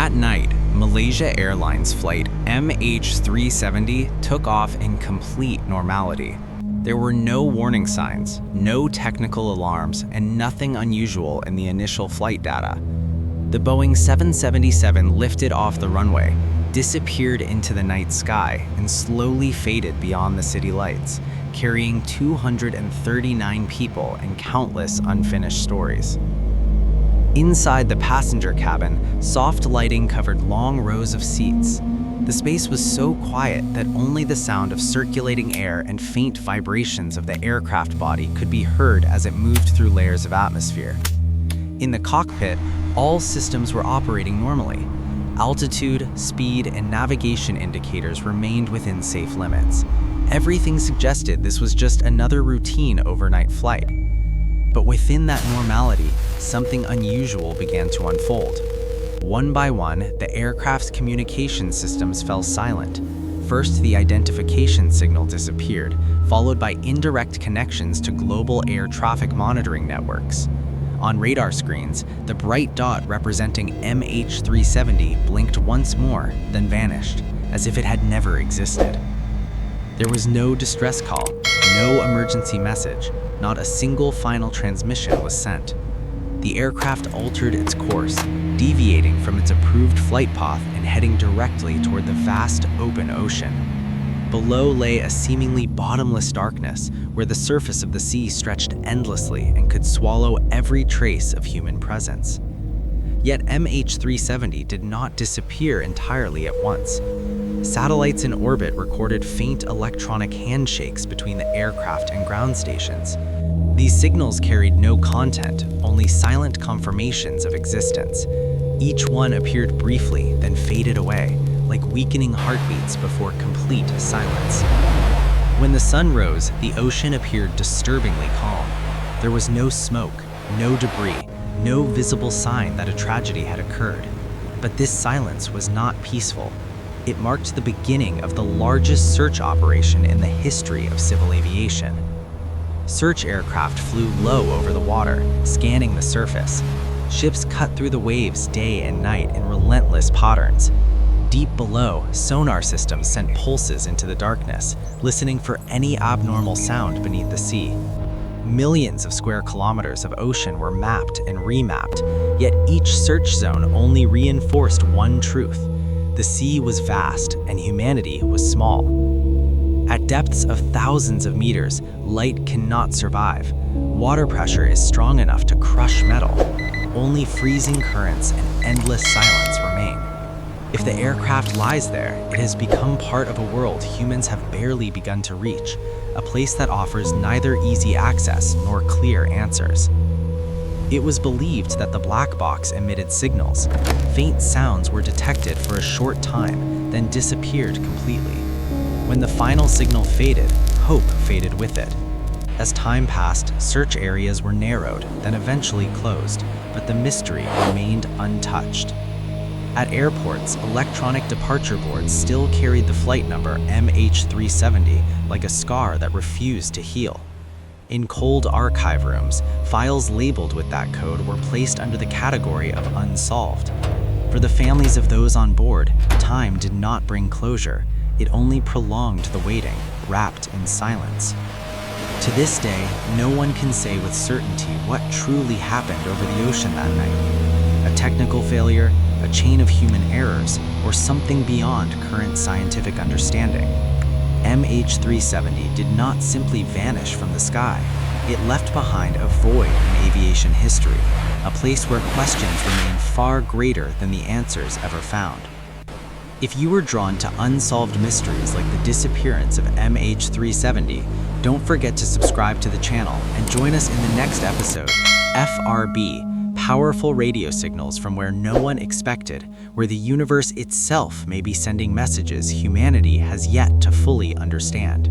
That night, Malaysia Airlines Flight MH370 took off in complete normality. There were no warning signs, no technical alarms, and nothing unusual in the initial flight data. The Boeing 777 lifted off the runway, disappeared into the night sky, and slowly faded beyond the city lights, carrying 239 people and countless unfinished stories. Inside the passenger cabin, soft lighting covered long rows of seats. The space was so quiet that only the sound of circulating air and faint vibrations of the aircraft body could be heard as it moved through layers of atmosphere. In the cockpit, all systems were operating normally. Altitude, speed, and navigation indicators remained within safe limits. Everything suggested this was just another routine overnight flight. But within that normality, something unusual began to unfold. One by one, the aircraft's communication systems fell silent. First, the identification signal disappeared, followed by indirect connections to global air traffic monitoring networks. On radar screens, the bright dot representing MH370 blinked once more, then vanished, as if it had never existed. There was no distress call, no emergency message, not a single final transmission was sent. The aircraft altered its course, deviating from its approved flight path and heading directly toward the vast open ocean. Below lay a seemingly bottomless darkness, where the surface of the sea stretched endlessly and could swallow every trace of human presence. Yet MH370 did not disappear entirely at once. Satellites in orbit recorded faint electronic handshakes between the aircraft and ground stations. These signals carried no content, only silent confirmations of existence. Each one appeared briefly, then faded away, like weakening heartbeats before complete silence. When the sun rose, the ocean appeared disturbingly calm. There was no smoke, no debris, no visible sign that a tragedy had occurred. But this silence was not peaceful. It marked the beginning of the largest search operation in the history of civil aviation. Search aircraft flew low over the water, scanning the surface. Ships cut through the waves day and night in relentless patterns. Deep below, sonar systems sent pulses into the darkness, listening for any abnormal sound beneath the sea. Millions of square kilometers of ocean were mapped and remapped, yet each search zone only reinforced one truth: the sea was vast and humanity was small. At depths of thousands of meters, light cannot survive. Water pressure is strong enough to crush metal. Only freezing currents and endless silence remain. If the aircraft lies there, it has become part of a world humans have barely begun to reach, a place that offers neither easy access nor clear answers. It was believed that the black box emitted signals. Faint sounds were detected for a short time, then disappeared completely. When the final signal faded, hope faded with it. As time passed, search areas were narrowed, then eventually closed, but the mystery remained untouched. At airports, electronic departure boards still carried the flight number MH370 like a scar that refused to heal. In cold archive rooms, files labeled with that code were placed under the category of unsolved. For the families of those on board, time did not bring closure. It only prolonged the waiting, wrapped in silence. To this day, no one can say with certainty what truly happened over the ocean that night. A technical failure, a chain of human errors, or something beyond current scientific understanding. MH370 did not simply vanish from the sky. It left behind a void in aviation history, a place where questions remain far greater than the answers ever found. If you were drawn to unsolved mysteries like the disappearance of MH370, don't forget to subscribe to the channel and join us in the next episode, FRB, Powerful Radio Signals from Where No One Expected, where the universe itself may be sending messages humanity has yet to fully understand.